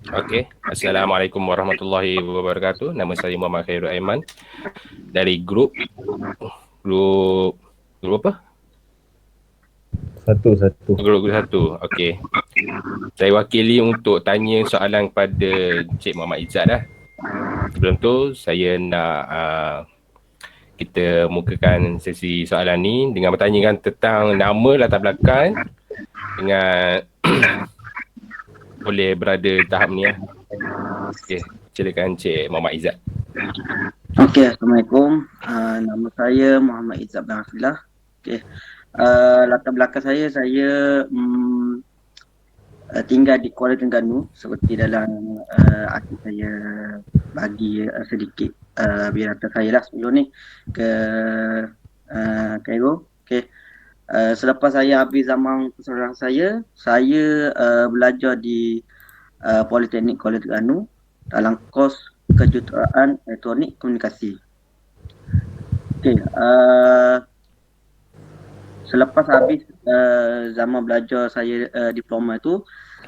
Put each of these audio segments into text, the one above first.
Okey. Assalamualaikum warahmatullahi wabarakatuh. Nama saya Muhammad Khairul Aiman dari grup grup apa? Satu. Grup satu. Okey. Saya wakili untuk tanya soalan kepada Encik Muhammad Izzat lah. Sebelum tu saya nak kita mukakan sesi soalan ni dengan bertanyakan tentang nama, latar belakang dengan boleh berada di tahap ni lah. Okey, silakan Encik Muhammad Izzat. Okey, Assalamualaikum. Nama saya Muhammad Izzat bin Hafizah. Okey. Latar belakang saya tinggal di Kuala Terengganu seperti dalam arti saya bagi sedikit biodata saya lah sebelum ni ke Cairo. Okey. Selepas saya habis zaman persaudaraan saya belajar di Politeknik Kuala Terengganu dalam kos kejuruteraan elektronik komunikasi. Okey, selepas habis zaman belajar saya diploma tu,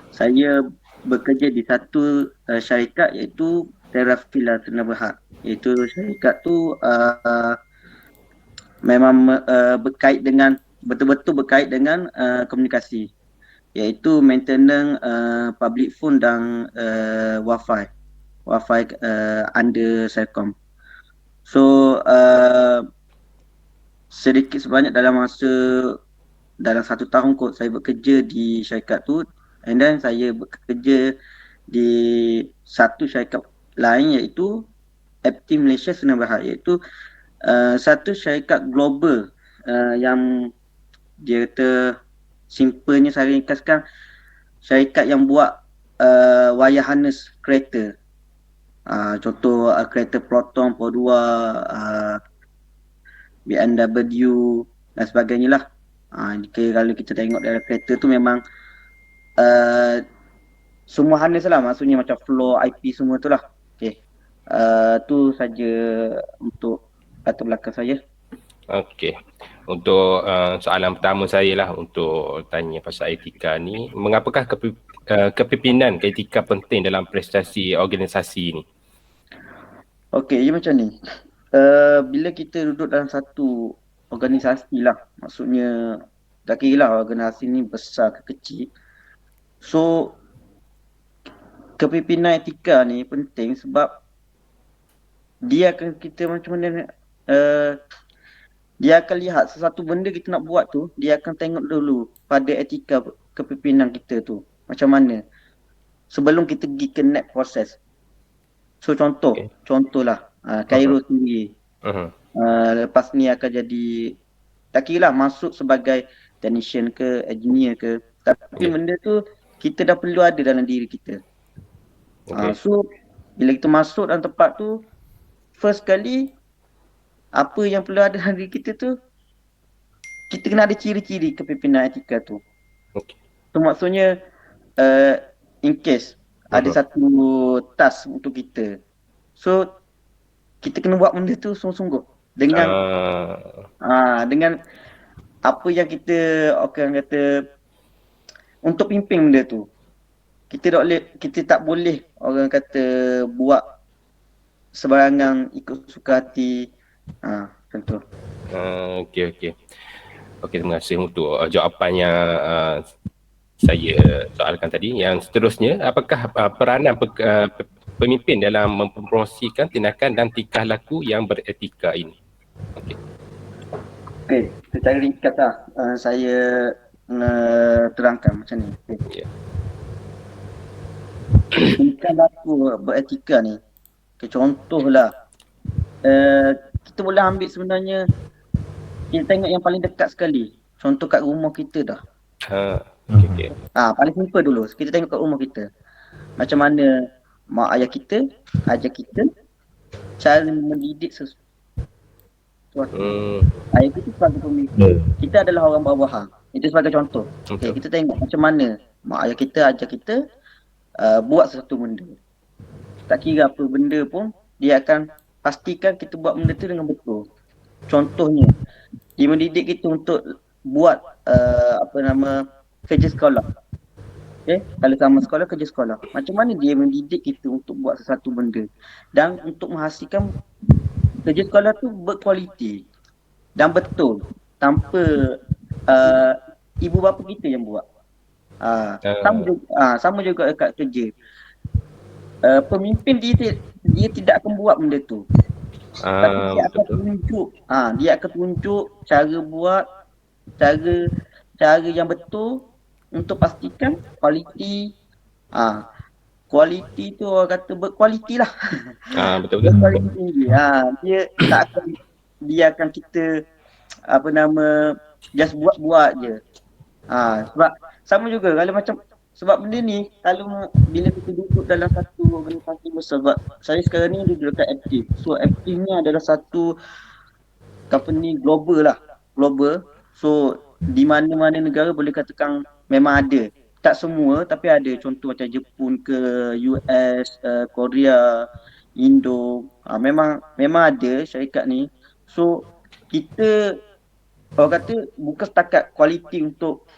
saya bekerja di satu syarikat iaitu Terafila Sdn Bhd. Iaitu syarikat tu memang berkait dengan betul-betul berkait dengan komunikasi, iaitu maintenance public phone dan wifi under Celcom. So sedikit sebanyak dalam 1 tahun kot saya bekerja di syarikat tu, and then saya bekerja di satu syarikat lain iaitu FT Malaysia Sdn Bhd, iaitu satu syarikat global yang dia kata simpelnya saya ringkaskan syarikat yang buat wire harness kereta. Contoh kereta Proton, Pro 2, BMW dan sebagainya lah. Kalau kita tengok dalam kereta tu memang semua harness lah, maksudnya macam floor, IP semua tu lah. Okay. Tu saja untuk latar belakang saya. Okey. Untuk soalan pertama saya lah untuk tanya pasal etika ni, mengapakah kepimpinan etika penting dalam prestasi organisasi ni? Okey, dia macam ni. Bila kita duduk dalam satu organisasi lah, maksudnya tak kira lah organisasi ni besar ke kecil. So kepimpinan etika ni penting sebab dia akan kita macam mana dia akan lihat sesuatu benda kita nak buat tu, dia akan tengok dulu pada etika kepimpinan kita tu macam mana sebelum kita pergi ke next proses. So contohlah Cairo sendiri. Lepas ni akan jadi tak kira lah masuk sebagai technician ke engineer ke, tapi benda tu kita dah perlu ada dalam diri kita. So bila kita masuk dalam tempat tu, first kali apa yang perlu ada dalam diri kita tu, kita kena ada ciri-ciri kepimpinan etika tu. So maksudnya in case ada satu task untuk kita, so kita kena buat benda tu sungguh-sungguh dengan dengan apa yang kita orang kata untuk pimpin benda tu. Kita tak boleh orang kata buat sembarangan ikut suka hati. Contoh. Okey, terima kasih untuk jawapan yang saya soalkan tadi. Yang seterusnya, apakah peranan pemimpin dalam mempromosikan tindakan dan tingkah laku yang beretika ini? Okey, secara ringkas lah saya terangkan macam ni. Tingkah laku beretika ni, contohlah kita boleh ambil sebenarnya, kita tengok yang paling dekat sekali, contoh kat rumah kita dah. Paling simple dulu, kita tengok kat rumah kita macam mana mak ayah kita ajar kita cara mendidik sesuatu. Ayah kita sebagai pemimpin, kita adalah orang bawahan. Itu sebagai contoh. Okay, kita tengok macam mana mak ayah kita ajar kita buat sesuatu benda. Tak kira apa benda pun, dia akan pastikan kita buat benda tu dengan betul. Contohnya, dia mendidik kita untuk buat kerja sekolah. Kalau sama sekolah, kerja sekolah. Macam mana dia mendidik kita untuk buat sesuatu benda. Dan untuk menghasilkan kerja sekolah tu berkualiti dan betul. Tanpa uh, ibu bapa kita yang buat. Sama juga dekat kerja. Pemimpin dia tidak akan buat benda tu. Tapi dia akan tunjuk cara buat, cara yang betul untuk pastikan kualiti. Kualiti tu orang kata berkualiti lah. Betul-betul. Berkualiti tinggi. Dia tak akan biarkan kita just buat-buat je. Sebab sama juga kalau macam sebab benda ni kalau bila kita duduk dalam satu organisasi besar, sebab saya sekarang ni duduk dekat Active. So Active ni adalah satu company global. So di mana-mana negara boleh katakan memang ada. Tak semua tapi ada, contoh macam Jepun ke US, Korea, Indo. Memang ada syarikat ni. So kita orang kata bukan setakat kualiti untuk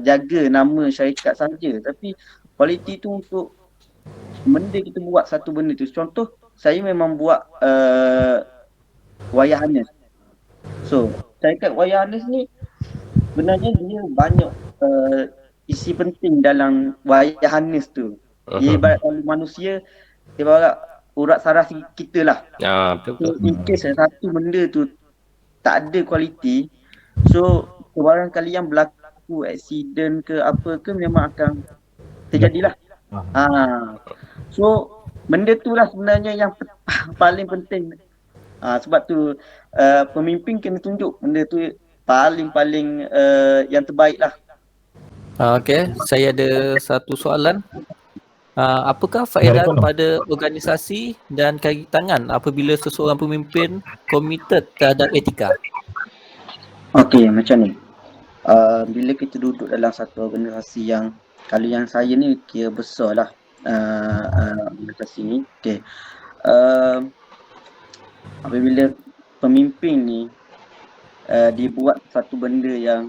jaga nama syarikat saja, tapi kualiti tu untuk benda kita buat satu benda tu. Contoh saya memang buat wayar harness. So syarikat wayar harness ni sebenarnya dia banyak isi penting dalam wayar harness tu. Dia ibarat kalau manusia, dia ibarat urat saraf kita lah. Betul-betul. So, in case satu benda tu tak ada kualiti, so barangkali yang berlaku aksiden ke apa ke memang akan terjadilah. So benda tu lah sebenarnya yang paling penting. Sebab tu pemimpin kena tunjuk benda tu paling yang terbaik lah. Okey, saya ada satu soalan. Apakah faedah kepada organisasi dan kaki tangan apabila seseorang pemimpin komited terhadap etika? Okey, macam ni. Bila kita duduk dalam satu organisasi yang, kalau yang saya ni kira besar lah organisasi ni. Okey. Apabila pemimpin ni dia buat satu benda yang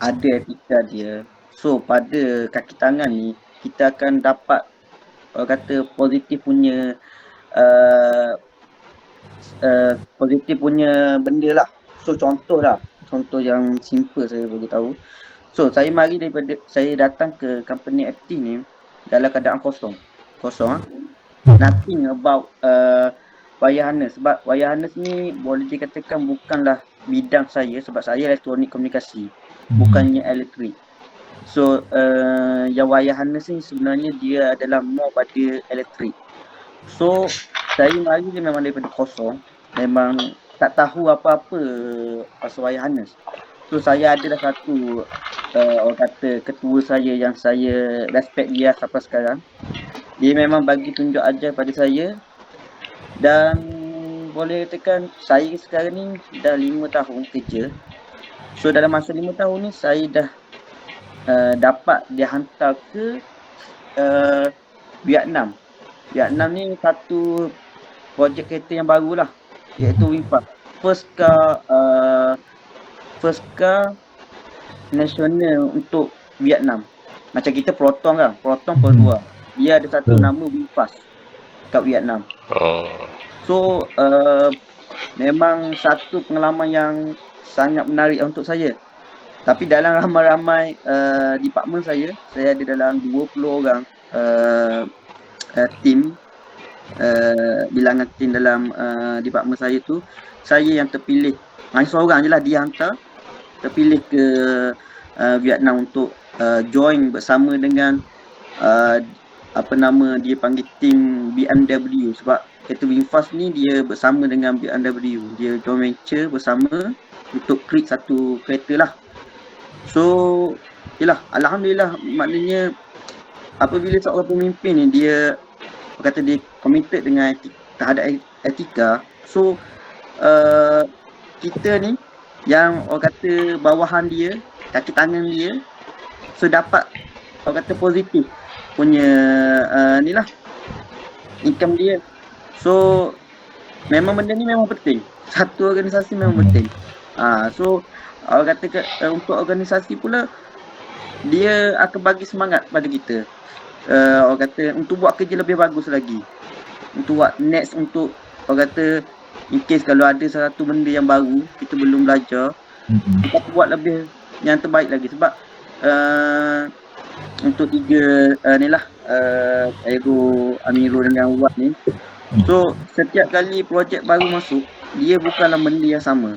ada etika dia, so pada kaki tangan ni kita akan dapat orang kata positif punya benda lah. So contoh yang simple saya bagi tahu. So saya saya datang ke company FT ni dalam keadaan kosong. Nothing about wayar harness. Sebab wayar harness ni boleh dikatakan bukanlah bidang saya, sebab saya elektronik komunikasi, bukannya elektrik. So yang wayar harness ni sebenarnya dia adalah more pada elektrik. So saya mari memang daripada kosong, memang tak tahu apa-apa pasal wayar harness. So saya adalah satu orang kata ketua saya yang saya respect dia sampai sekarang. Dia memang bagi tunjuk ajar pada saya, dan boleh katakan saya sekarang ni dah 5 tahun kerja. So dalam masa 5 tahun ni saya dah dapat dihantar ke Vietnam. Vietnam ni satu projek kereta yang baru lah, iaitu VinFast. First car nasional untuk Vietnam. Macam kita Proton kan, Proton Perdua. Dia ada satu nama VinFast kat Vietnam. So memang satu pengalaman yang sangat menarik untuk saya. Tapi dalam ramai-ramai department saya ada dalam 20 orang tim, bilangan tim dalam department saya tu. Saya yang terpilih, hanya seorang je lah dia hantar, terpilih ke Vietnam untuk join bersama dengan dia panggil tim BMW. Sebab kereta VinFast ni dia bersama dengan BMW, dia joint venture bersama untuk create satu kereta lah. So yelah, alhamdulillah, maknanya apabila seorang pemimpin ni dia kata dia committed dengan terhadap etika, so kita ni yang orang kata bawahan dia, kaki tangan dia, so dapat orang kata positif punya ni lah income dia. So memang benda ni memang penting, satu organisasi memang penting. So orang kata untuk organisasi pula dia akan bagi semangat pada kita. Orang kata untuk buat kerja lebih bagus lagi. Untuk buat next, untuk orang kata in case kalau ada satu benda yang baru kita belum belajar, kita buat lebih yang terbaik lagi. Sebab untuk tiga ni lah, Aero, Amirul dengan Awad ni, so setiap kali projek baru masuk, dia bukanlah benda yang sama.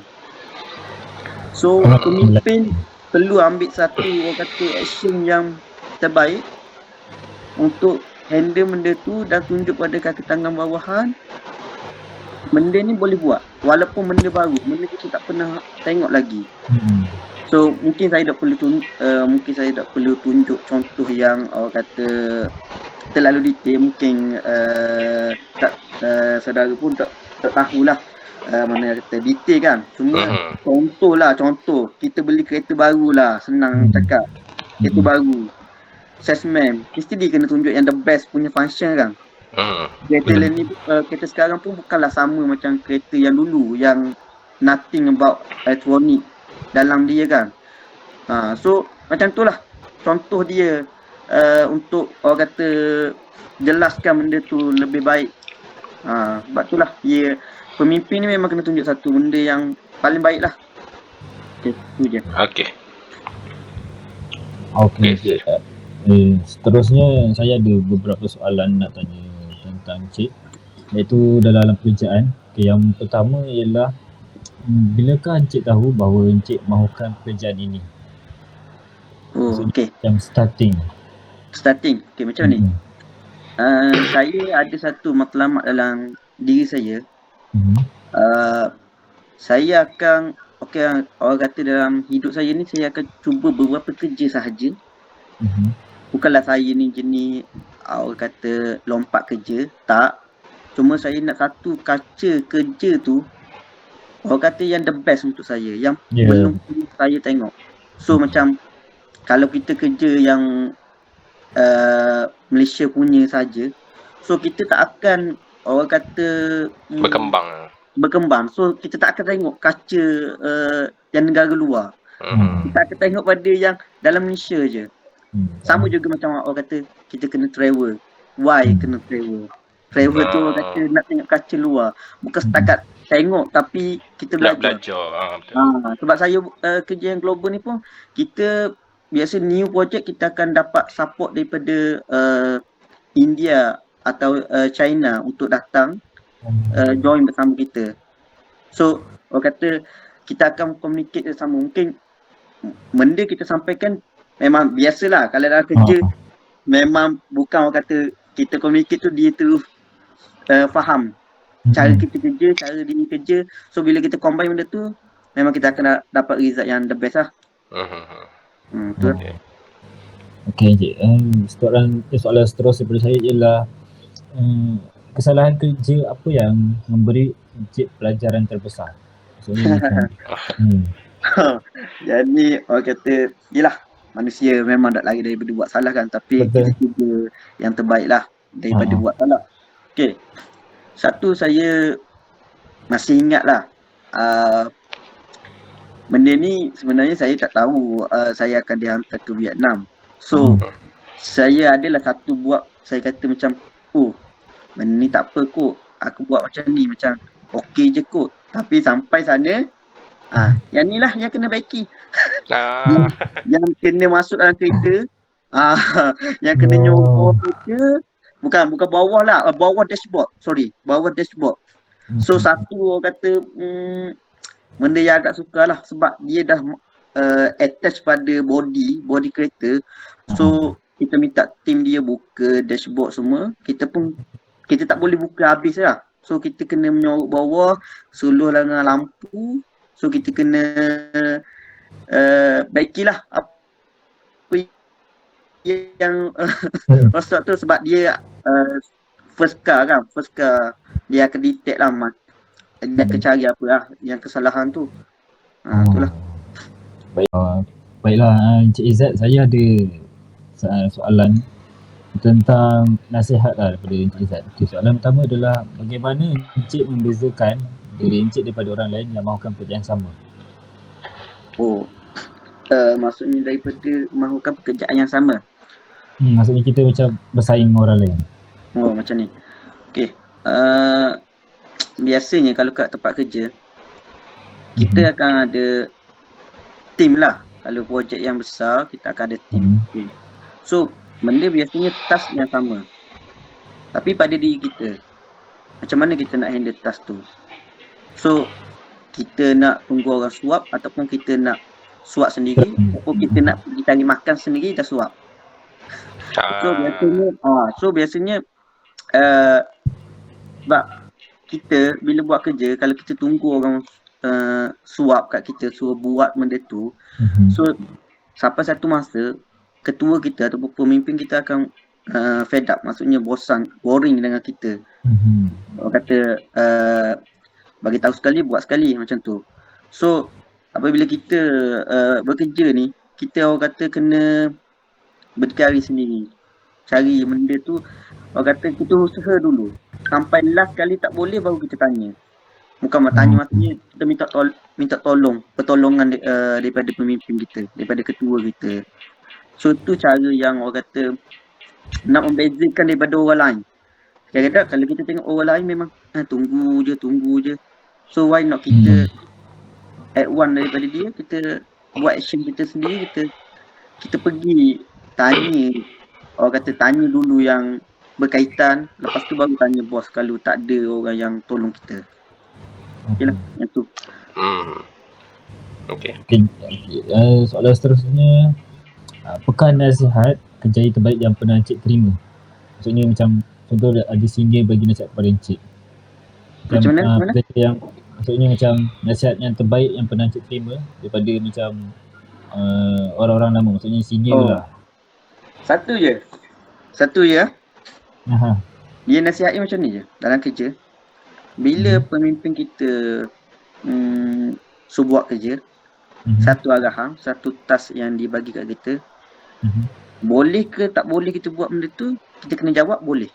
So pemimpin perlu ambil satu orang kata action yang terbaik untuk handle benda tu dan tunjuk pada kaki tangan bawahan benda ni boleh buat walaupun benda baru, benda kita tak pernah tengok lagi. So mungkin saya tak perlu tunjuk contoh yang orang kata terlalu detail, mungkin saudara pun tak tahulah mana kata detail kan. Cuma contoh kita beli kereta baru lah, senang cakap. Kereta baru, salesman mesti dia kena tunjuk yang the best punya function kan. Kereta ni kereta sekarang pun bukanlah sama macam kereta yang dulu yang nothing about electronic dalam dia kan. So macam tu lah contoh dia untuk orang kata jelaskan benda tu lebih baik. Sebab tu lah pemimpin ni memang kena tunjuk satu benda yang paling baik lah. Okay, tu je. Okay. Seterusnya saya ada beberapa soalan nak tanya tentang Encik, iaitu dalam pekerjaan. Yang pertama ialah bilakah Encik tahu bahawa Encik mahukan pekerjaan ini? Okay. Yang starting. Okay, macam ni. Saya ada satu matlamat dalam diri saya. Saya akan orang kata dalam hidup saya ni saya akan cuba beberapa kerja sahaja. Bukanlah saya ni jenis orang kata lompat kerja, tak. Cuma saya nak satu kaca kerja tu orang kata yang the best untuk saya, yang belum saya tengok. So macam kalau kita kerja yang Malaysia punya saja, so kita tak akan orang kata berkembang. So kita tak akan tengok kaca yang negara luar. Kita akan tengok pada yang dalam Malaysia je. Sama juga macam orang kata kita kena travel. Why kena travel? Travel tu orang kata nak tengok kaca luar. Bukan setakat tengok tapi kita belajar. Sebab saya kerja yang global ni pun kita biasa new project kita akan dapat support daripada India atau China untuk datang join bersama kita. So orang kata kita akan communicate bersama. Mungkin benda kita sampaikan memang biasalah kalau dalam kerja memang bukan orang kata kita communicate tu dia terus faham cara kita kerja, cara dia kerja. So bila kita combine benda tu memang kita akan dapat result yang the best lah. Betul. Okay Encik, soalan seterusnya daripada saya ialah kesalahan kerja apa yang memberi Encik pelajaran terbesar? Maksudnya Jadi orang kata yelah, manusia memang tak lari daripada buat salah kan, tapi kita cuba yang terbaik lah daripada buat salah. Okay, satu saya masih ingat lah benda ni sebenarnya saya tak tahu saya akan dihantar ke Vietnam. So saya adalah satu buat, saya kata macam benda ni tak apa kot, aku buat macam ni macam okey je kot. Tapi sampai sana yang ni lah yang kena baiki. yang kena masuk dalam kereta, yang kena nyoba kereta, bukan bawah lah, bawah dashboard. So satu orang kata benda yang agak suka lah sebab dia dah attach pada body kereta. So kita minta tim dia buka dashboard semua. Kita tak boleh buka habis lah. So kita kena menyorok bawah, suluh dengan lampu. So kita kena baikilah apa yang rosak tu sebab dia first car dia akan detect lah, dia akan cari apa lah yang kesalahan tu. Itulah. Baiklah Encik Izzat, saya ada soalan tentang nasihat lah daripada Encik Izzat. Okay, soalan pertama adalah bagaimana Encik membezakan diri Encik daripada orang lain yang mahukan pekerjaan sama? Maksudnya daripada melakukan pekerjaan yang sama. Maksudnya kita macam bersaing dengan orang lain. Oh, macam ni. Okey. Biasanya kalau kat tempat kerja, kita akan ada team lah. Kalau projek yang besar, kita akan ada team. Okay. So, benda biasanya task yang sama. Tapi pada diri kita, macam mana kita nak handle task tu? So, kita nak tunggu orang suap ataupun kita nak suap sendiri ataupun kita nak pergi cari makan sendiri dah suap. So biasanya sebab kita bila buat kerja, kalau kita tunggu orang suap kat kita, suruh buat benda tu, so sampai satu masa ketua kita ataupun pemimpin kita akan fed up, maksudnya bosan, boring dengan kita. Orang kata bagi tahu sekali, buat sekali, macam tu. So apabila kita bekerja ni, kita orang kata kena berdikari sendiri, cari benda tu. Orang kata kita usaha dulu sampai last kali tak boleh baru kita tanya. Bukan tanya, maksudnya kita minta tolong, pertolongan daripada pemimpin kita, daripada ketua kita. So tu cara yang orang kata nak membezakan daripada orang lain. Kadang-kadang kalau kita tengok orang lain memang tunggu je. So why not kita at one daripada dia, kita buat action kita sendiri, kita pergi tanya, orang kata tanya dulu yang berkaitan, lepas tu baru tanya bos kalau tak ada orang yang tolong kita. Okeylah, yang tu. Okey. Soalan seterusnya, apakah nasihat kerjaya terbaik yang pernah Encik terima? Maksudnya macam contoh ada senior bagi nasihat kepada Encik. Macam mana? Yang maksudnya macam nasihat yang terbaik yang pernah Encik terima daripada macam orang-orang lama, maksudnya senior lah. Satu je. Dia nasihatnya macam ni je dalam kerja. Bila pemimpin kita suruh buat kerja, satu arahan, satu task yang dibagi kat kita, boleh ke tak boleh kita buat benda tu, kita kena jawab boleh.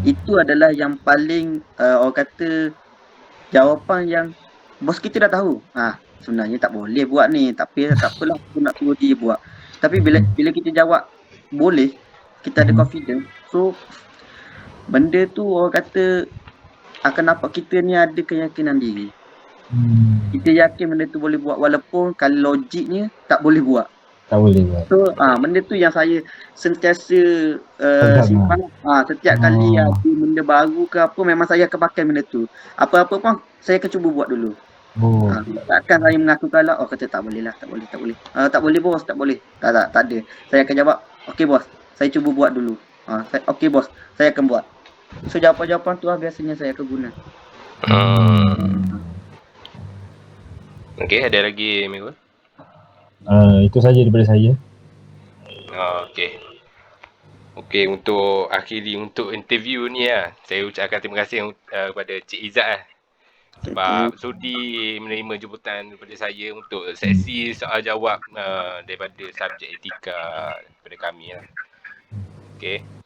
Itu adalah yang paling orang kata jawapan yang bos kita dah tahu. Sebenarnya tak boleh buat ni, tapi tak apalah, aku nak suruh dia buat. Tapi bila kita jawab boleh, kita ada confidence. So benda tu orang kata akan nampak kita ni ada keyakinan diri. Kita yakin benda tu boleh buat walaupun kalau logiknya tak boleh buat. So benda tu yang saya sentiasa simpan. Setiap kali ada benda baru ke apa, memang saya akan pakai benda tu. Apa-apa pun saya akan cuba buat dulu. Takkan saya mengaku kalah, kata tak boleh lah, tak boleh. Tak boleh bos, tak boleh. Tak ada. Saya akan jawab, okey bos, saya cuba buat dulu. Okey bos, saya akan buat. So jawapan-jawapan tu biasanya saya akan guna. Okey, ada lagi Mirul? Itu saja daripada saya. Okey, untuk akhiri untuk interview ni saya ucapkan terima kasih kepada Cik Izzat sebab sudi menerima jemputan daripada saya untuk sesi soal jawab daripada subjek etika daripada kami Okey.